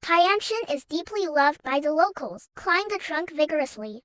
Tearjerker is deeply loved by the locals. Climb the trunk vigorously.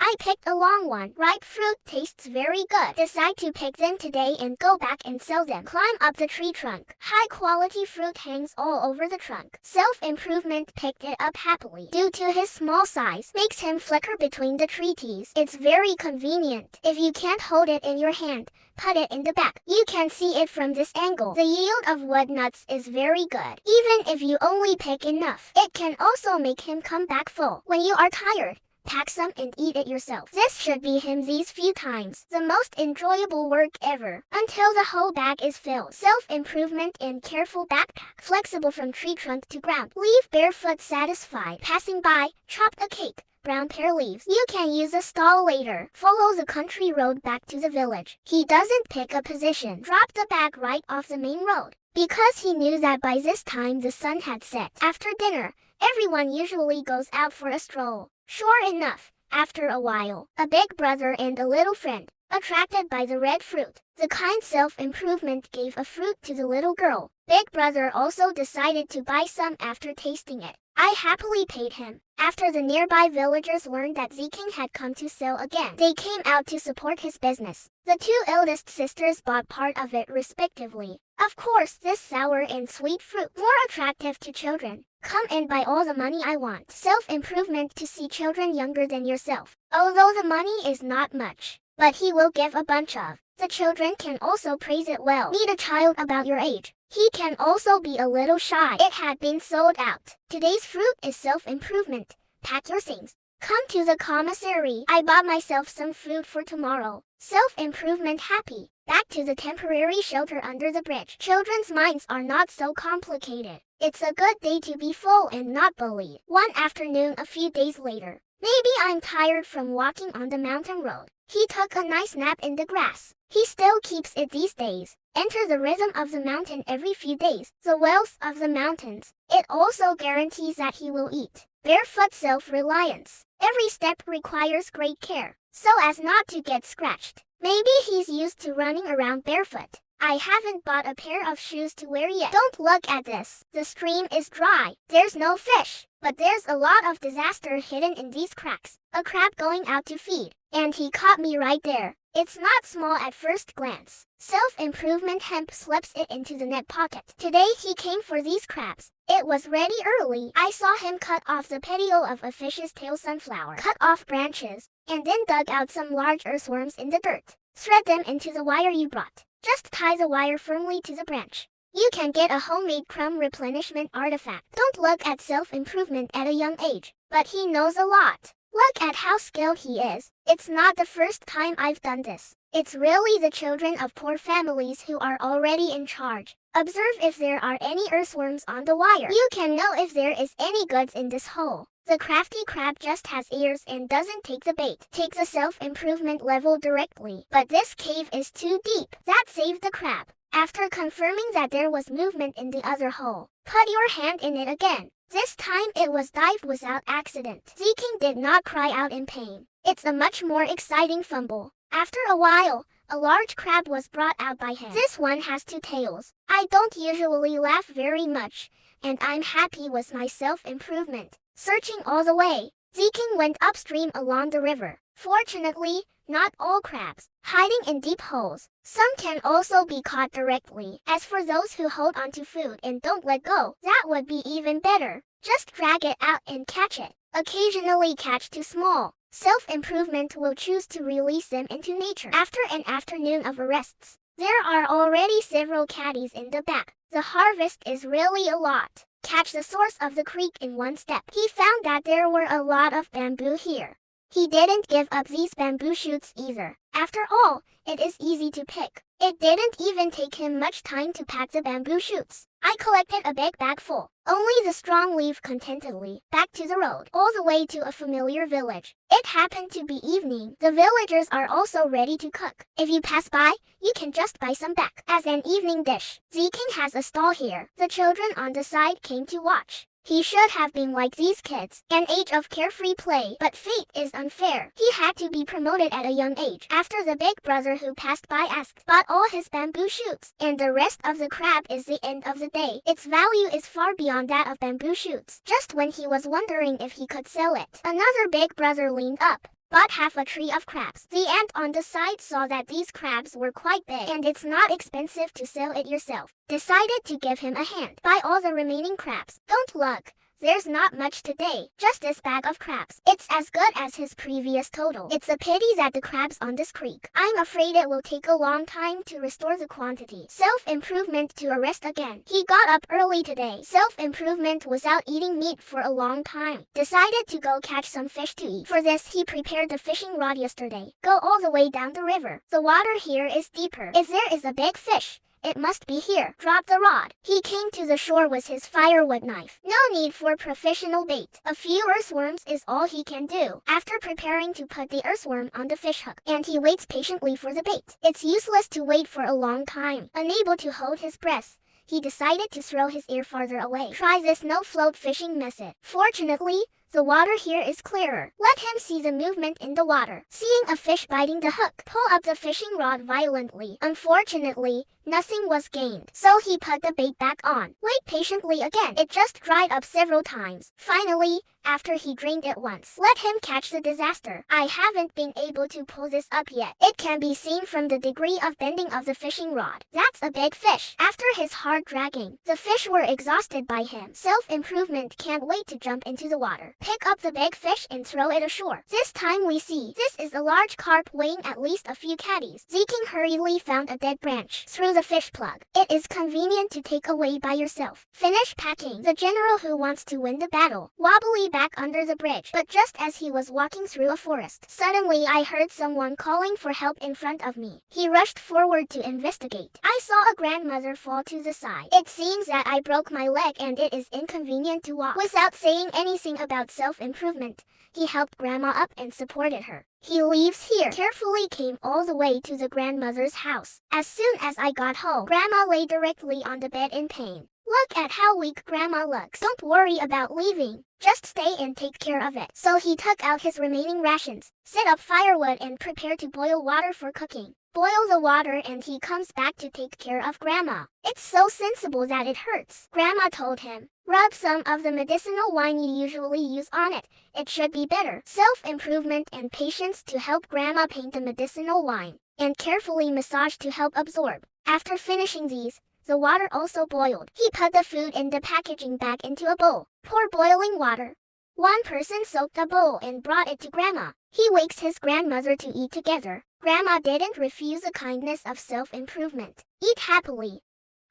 I picked a long one. Ripe fruit tastes very good. Decide to pick them today and go back and sell them. Climb up the tree trunk. High quality fruit hangs all over the trunk. Self-improvement picked it up happily. Due to his small size, makes him flicker between the trees. It's very convenient. If you can't hold it in your hand, put it in the back. You can see it from this angle. The yield of wood nuts is very good. Even if you only pick enough, it can also make him come back full. When you are tired, pack some and eat it yourself. This should be him these few times. The most enjoyable work ever. Until the whole bag is filled. Self-improvement and careful backpack. Flexible from tree trunk to ground. Leave barefoot satisfied. Passing by, chopped a cake. Brown pear leaves. You can use a stall later. Follow the country road back to the village. He doesn't pick a position. Drop the bag right off the main road, because he knew that by this time the sun had set. After dinner, everyone usually goes out for a stroll. Sure enough, after a while, a big brother and a little friend, attracted by the red fruit, the kind self-improvement gave a fruit to the little girl. Big brother also decided to buy some after tasting it. I happily paid him. After the nearby villagers learned that Zeking had come to sell again, they came out to support his business. The two eldest sisters bought part of it respectively. Of course, this sour and sweet fruit, more attractive to children. Come and buy all the money I want. Self-improvement to see children younger than yourself. Although the money is not much, but he will give a bunch of. The children can also praise it well. Meet a child about your age. He can also be a little shy. It had been sold out. Today's fruit is self-improvement. Pack your things. Come to the commissary. I bought myself some food for tomorrow. Self-improvement happy. Back to the temporary shelter under the bridge. Children's minds are not so complicated. It's a good day to be full and not bullied. One afternoon a few days later. Maybe I'm tired from walking on the mountain road. He took a nice nap in the grass. He still keeps it these days. Enter the rhythm of the mountain every few days. The wealth of the mountains. It also guarantees that he will eat. Barefoot self-reliance. Every step requires great care, so as not to get scratched. Maybe he's used to running around barefoot. I haven't bought a pair of shoes to wear yet. Don't look at this. The stream is dry. There's no fish, but there's a lot of disaster hidden in these cracks. A crab going out to feed, and he caught me right there. It's not small at first glance. Self-improvement hemp slips it into the net pocket. Today he came for these crabs. It was ready early. I saw him cut off the petiole of a fish's tail sunflower, cut off branches, and then dug out some large earthworms in the dirt. Thread them into the wire you brought. Just tie the wire firmly to the branch. You can get a homemade crumb replenishment artifact. Don't look at self-improvement at a young age, but he knows a lot. Look at how skilled he is. It's not the first time I've done this. It's really the children of poor families who are already in charge. Observe if there are any earthworms on the wire. You can know if there is any goods in this hole. The crafty crab just has ears and doesn't take the bait. Take the self-improvement level directly. But this cave is too deep. That saved the crab. After confirming that there was movement in the other hole, put your hand in it again. This time it was dived without accident. Zeking did not cry out in pain. It's a much more exciting fumble. After a while, a large crab was brought out by him. This one has two tails. I don't usually laugh very much, and I'm happy with my self-improvement. Searching all the way, Zeking went upstream along the river. Fortunately, not all crabs, hiding in deep holes. Some can also be caught directly. As for those who hold onto food and don't let go, that would be even better. Just drag it out and catch it. Occasionally catch too small. Self-improvement will choose to release them into nature. After an afternoon of arrests, there are already several caddies in the back. The harvest is really a lot. Catch the source of the creek in one step. He found that there were a lot of bamboo here. He didn't give up these bamboo shoots either. After all, it is easy to pick. It didn't even take him much time to pack the bamboo shoots. I collected a big bag full. Only the strong leave contentedly. Back to the road, all the way to a familiar village. It happened to be evening. The villagers are also ready to cook. If you pass by, you can just buy some back as an evening dish. Zeking has a stall here. The children on the side came to watch. He should have been like these kids, an age of carefree play, but fate is unfair. He had to be promoted at a young age after the big brother who passed by asked bought all his bamboo shoots, and the rest of the crab is the end of the day. Its value is far beyond that of bamboo shoots. Just when he was wondering if he could sell it, another big brother leaned up, bought half a tree of crabs. The ant on the side saw that these crabs were quite big and it's not expensive to sell it yourself. Decided to give him a hand. Buy all the remaining crabs. Don't look. There's not much today, just this bag of crabs. It's as good as his previous total. It's a pity that the crabs on this creek. I'm afraid it will take a long time to restore the quantity. Self-improvement to arrest again. He got up early today. Self-improvement without eating meat for a long time. Decided to go catch some fish to eat. For this, he prepared the fishing rod yesterday. Go all the way down the river. The water here is deeper. If there is a big fish, it must be here. Drop the rod. He came to the shore with his firewood knife. No need for professional bait. A few earthworms is all he can do. After preparing to put the earthworm on the fish hook, and he waits patiently for the bait. It's useless to wait for a long time. Unable to hold his breath, he decided to throw his ear farther away. Try this no-float fishing method. Fortunately, the water here is clearer. Let him see the movement in the water. Seeing a fish biting the hook, pull up the fishing rod violently. Unfortunately, nothing was gained, so he put the bait back on. Wait patiently again. It just dried up several times. Finally, after he drained it once, let him catch the disaster. I haven't been able to pull this up yet. It can be seen from the degree of bending of the fishing rod. That's a big fish. After his hard dragging, the fish were exhausted by him. Self-improvement can't wait to jump into the water. Pick up the big fish and throw it ashore. This time we see, this is a large carp weighing at least a few caddies. Zeking hurriedly found a dead branch. Through the fish plug. It is convenient to take away by yourself. Finish packing. The general who wants to win the battle. Wobbly back under the bridge. But just as he was walking through a forest, suddenly I heard someone calling for help in front of me. He rushed forward to investigate. I saw a grandmother fall to the side. It seems that I broke my leg and it is inconvenient to walk. Without saying anything about self-improvement, he helped Grandma up and supported her. He leaves here. Carefully came all the way to the grandmother's house. As soon as I got home, Grandma lay directly on the bed in pain. Look at how weak Grandma looks. Don't worry about leaving. Just stay and take care of it. So he took out his remaining rations, set up firewood and prepared to boil water for cooking. Boil the water and he comes back to take care of Grandma. It's so sensible that it hurts. Grandma told him, rub some of the medicinal wine you usually use on it. It should be better. Self-improvement and patience to help Grandma paint the medicinal wine, and carefully massage to help absorb. After finishing these, the water also boiled. He put the food in the packaging bag into a bowl. Pour boiling water. One person soaked a bowl and brought it to Grandma. He wakes his grandmother to eat together. Grandma didn't refuse the kindness of self-improvement. Eat happily.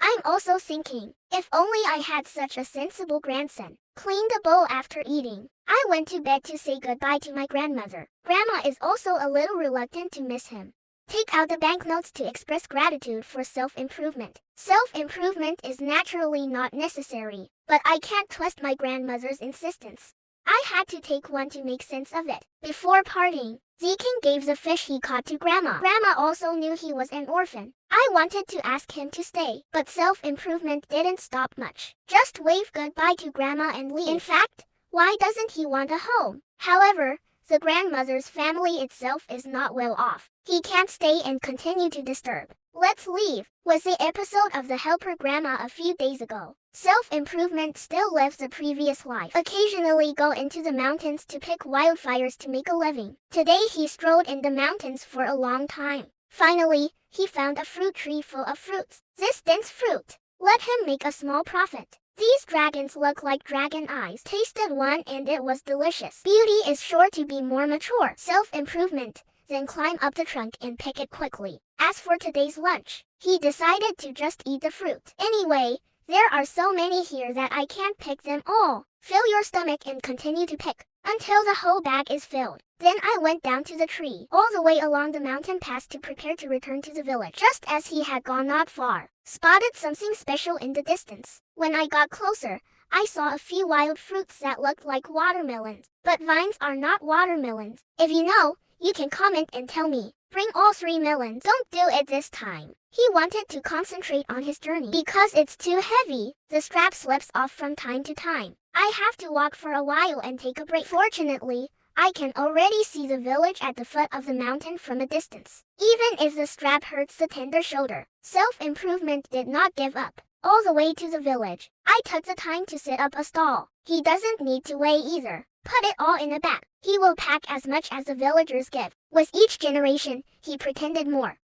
I'm also thinking, if only I had such a sensible grandson. Clean the bowl after eating. I went to bed to say goodbye to my grandmother. Grandma is also a little reluctant to miss him. Take out the banknotes to express gratitude for self-improvement. Self-improvement is naturally not necessary, but I can't twist my grandmother's insistence. I had to take one to make sense of it. Before parting, Zeking gave the fish he caught to Grandma. Grandma also knew he was an orphan. I wanted to ask him to stay, but self-improvement didn't stop much. Just wave goodbye to Grandma and leave. In fact, why doesn't he want a home? However, the grandmother's family itself is not well off. He can't stay and continue to disturb. Let's leave was the episode of The Helper Grandma a few days ago. Self-improvement still lives the previous life. Occasionally go into the mountains to pick wildfires to make a living. Today he strolled in the mountains for a long time. Finally, he found a fruit tree full of fruits. This dense fruit. Let him make a small profit. These dragons look like dragon eyes. Tasted one and it was delicious. Beauty is sure to be more mature. Self-improvement. Then climb up the trunk and pick it quickly. As for today's lunch, he decided to just eat the fruit. Anyway, there are so many here that I can't pick them all. Fill your stomach and continue to pick until the whole bag is filled. Then I went down to the tree, all the way along the mountain pass to prepare to return to the village. Just as he had gone not far, spotted something special in the distance. When I got closer, I saw a few wild fruits that looked like watermelons. But vines are not watermelons. If you know, you can comment and tell me. Bring all 3 melons. Don't do it this time. He wanted to concentrate on his journey. Because it's too heavy, the strap slips off from time to time. I have to walk for a while and take a break. Fortunately, I can already see the village at the foot of the mountain from a distance. Even if the strap hurts the tender shoulder, self-improvement did not give up. All the way to the village, I took the time to set up a stall. He doesn't need to weigh either. Put it all in a bag. He will pack as much as the villagers give. With each generation, he pretended more.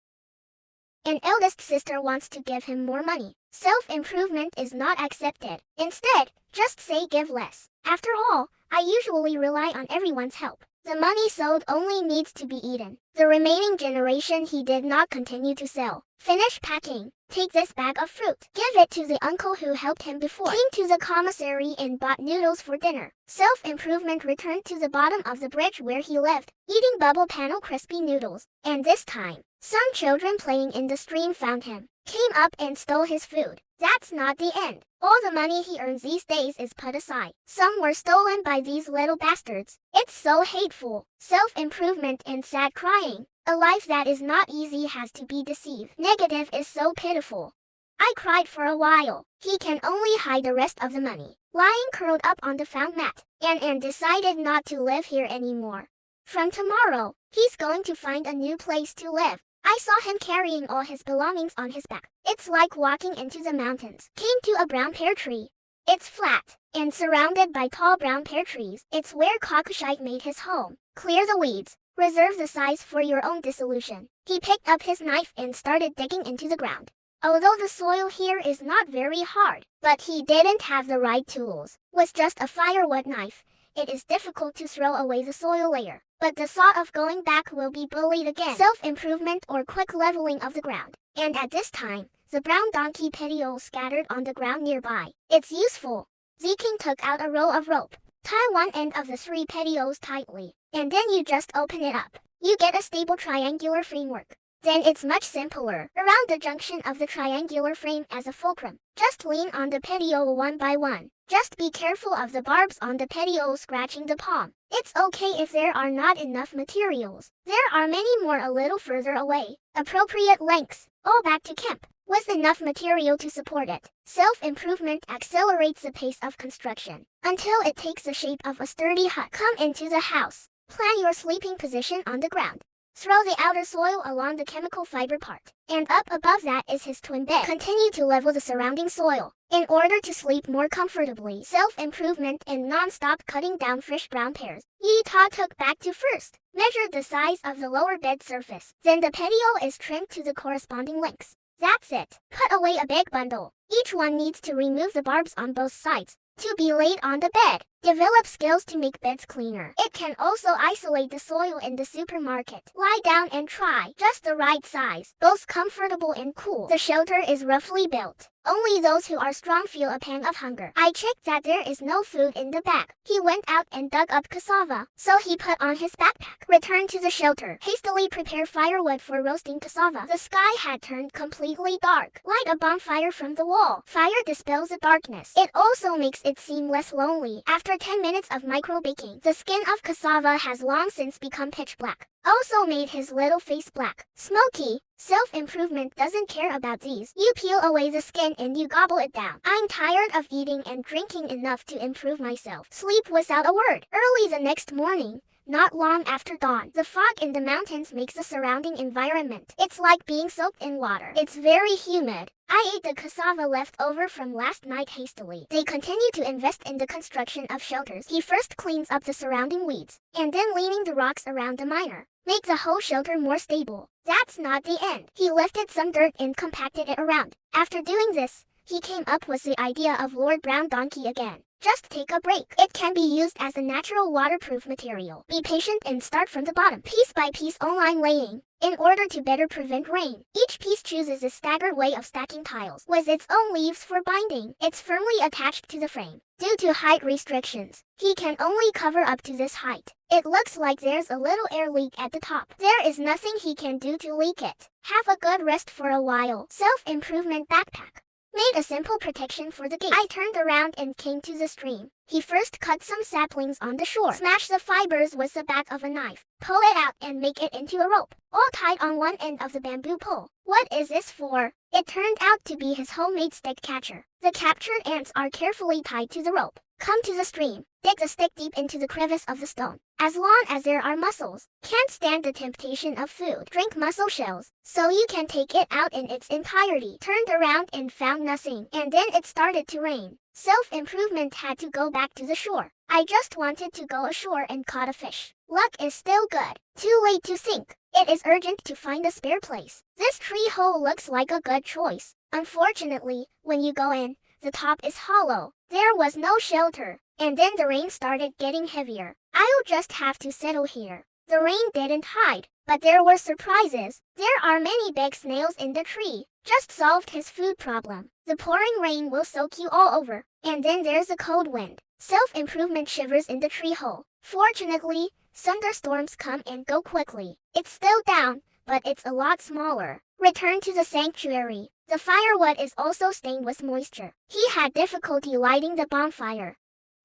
An eldest sister wants to give him more money. Self-improvement is not accepted. Instead, just say give less. After all, I usually rely on everyone's help. The money sold only needs to be eaten. The remaining generation he did not continue to sell. Finish packing. Take this bag of fruit. Give it to the uncle who helped him before. Came to the commissary and bought noodles for dinner. Self-improvement returned to the bottom of the bridge where he lived, eating bubble panel crispy noodles. And this time, some children playing in the stream found him, came up and stole his food. That's not the end. All the money he earns these days is put aside. Some were stolen by these little bastards. It's so hateful. Self-improvement and sad crying. A life that is not easy has to be deceived. Negative is so pitiful. I cried for a while. He can only hide the rest of the money, lying curled up on the found mat, and decided not to live here anymore. From tomorrow, he's going to find a new place to live. I saw him carrying all his belongings on his back. It's like walking into the mountains. Came to a brown pear tree. It's flat, and surrounded by tall brown pear trees. It's where Cockashite made his home. Clear the weeds. Reserve the size for your own dissolution. He picked up his knife and started digging into the ground. Although the soil here is not very hard, but he didn't have the right tools. With just a firewood knife, it is difficult to throw away the soil layer. But the thought of going back will be bullied again. Self-improvement or quick leveling of the ground. And at this time, the brown donkey petiole scattered on the ground nearby. It's useful. Zeking took out a roll of rope. Tie one end of the 3 petioles tightly, and then you just open it up. You get a stable triangular framework. Then it's much simpler. Around the junction of the triangular frame as a fulcrum, just lean on the petiole one by one. Just be careful of the barbs on the petiole scratching the palm. It's okay if there are not enough materials. There are many more a little further away. Appropriate lengths, all back to camp, with enough material to support it. Self-improvement accelerates the pace of construction until it takes the shape of a sturdy hut. Come into the house. Plan your sleeping position on the ground. Throw the outer soil along the chemical fiber part, and up above that is his twin bed. Continue to level the surrounding soil in order to sleep more comfortably. Self-improvement and non-stop cutting down fresh brown pears. Yi-Ta took back to first. Measured the size of the lower bed surface. Then the petiole is trimmed to the corresponding lengths. That's it. Put away a big bundle. Each one needs to remove the barbs on both sides to be laid on the bed. Develop skills to make beds cleaner. It can also isolate the soil in the supermarket. Lie down and try just the right size, both comfortable and cool. The shelter is roughly built. Only those who are strong feel a pang of hunger. I checked that there is no food in the bag. He went out and dug up cassava, so he put on his backpack. Returned to the shelter. Hastily prepare firewood for roasting cassava. The sky had turned completely dark. Light a bonfire from the wall. Fire dispels the darkness. It also makes it seem less lonely. After 10 minutes of micro baking, the skin of cassava has long since become pitch black. Also made his little face black. Smoky. Self-improvement doesn't care about these. You peel away the skin and you gobble it down. I'm tired of eating and drinking enough to improve myself. Sleep without a word. Early the next morning, not long after dawn, the fog in the mountains makes the surrounding environment. It's like being soaked in water. It's very humid. I ate the cassava left over from last night hastily. They continue to invest in the construction of shelters. He first cleans up the surrounding weeds, and then leaning the rocks around the miner. Make the whole shelter more stable. That's not the end. He lifted some dirt and compacted it around. After doing this, he came up with the idea of Lord Brown Donkey again. Just take a break. It can be used as a natural waterproof material. Be patient and start from the bottom. Piece by piece online laying. In order to better prevent rain, each piece chooses a staggered way of stacking tiles with its own leaves for binding. It's firmly attached to the frame. Due to height restrictions, he can only cover up to this height. It looks like there's a little air leak at the top. There is nothing he can do to leak it. Have a good rest for a while. Self-improvement backpack. Made a simple protection for the gate. I turned around and came to the stream. He first cut some saplings on the shore. Smash the fibers with the back of a knife. Pull it out and make it into a rope, all tied on one end of the bamboo pole. What is this for? It turned out to be his homemade stick catcher. The captured ants are carefully tied to the rope. Come to the stream. Dig the stick deep into the crevice of the stone. As long as there are mussels, can't stand the temptation of food. Drink mussel shells, so you can take it out in its entirety. Turned around and found nothing, and then it started to rain. Self-improvement had to go back to the shore. I just wanted to go ashore and caught a fish. Luck is still good. Too late to sink. It is urgent to find a spare place. This tree hole looks like a good choice. Unfortunately, when you go in, the top is hollow. There was no shelter, and then the rain started getting heavier. I'll just have to settle here. The rain didn't hide, but there were surprises. There are many big snails in the tree. Just solved his food problem. The pouring rain will soak you all over, and then there's a cold wind. Self-improvement shivers in the tree hole. Fortunately, thunderstorms come and go quickly. It's still down, but it's a lot smaller. Return to the sanctuary. The firewood is also stained with moisture. He had difficulty lighting the bonfire.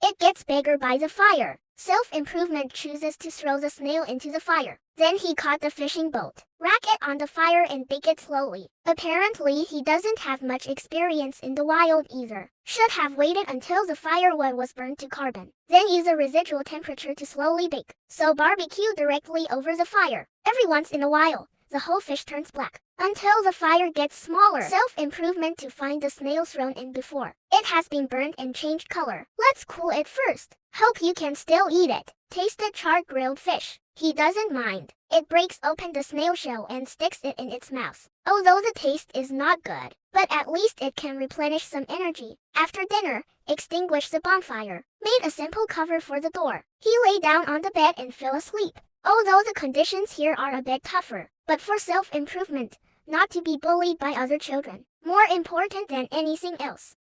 It gets bigger by the fire. Self-improvement chooses to throw the snail into the fire. Then he caught the fishing boat. Rack it on the fire and bake it slowly. Apparently he doesn't have much experience in the wild either. Should have waited until the firewood was burned to carbon. Then use a residual temperature to slowly bake. So barbecue directly over the fire. Every once in a while, the whole fish turns black, until the fire gets smaller. Self-improvement to find the snail thrown in before it has been burned and changed color. Let's cool it first. Hope you can still eat it. Tasted charred grilled fish. He doesn't mind. It breaks open the snail shell and sticks it in its mouth. Although the taste is not good, but at least it can replenish some energy. After dinner, extinguish the bonfire. Made a simple cover for the door. He lay down on the bed and fell asleep. Although the conditions here are a bit tougher, but for self-improvement, not to be bullied by other children, more important than anything else.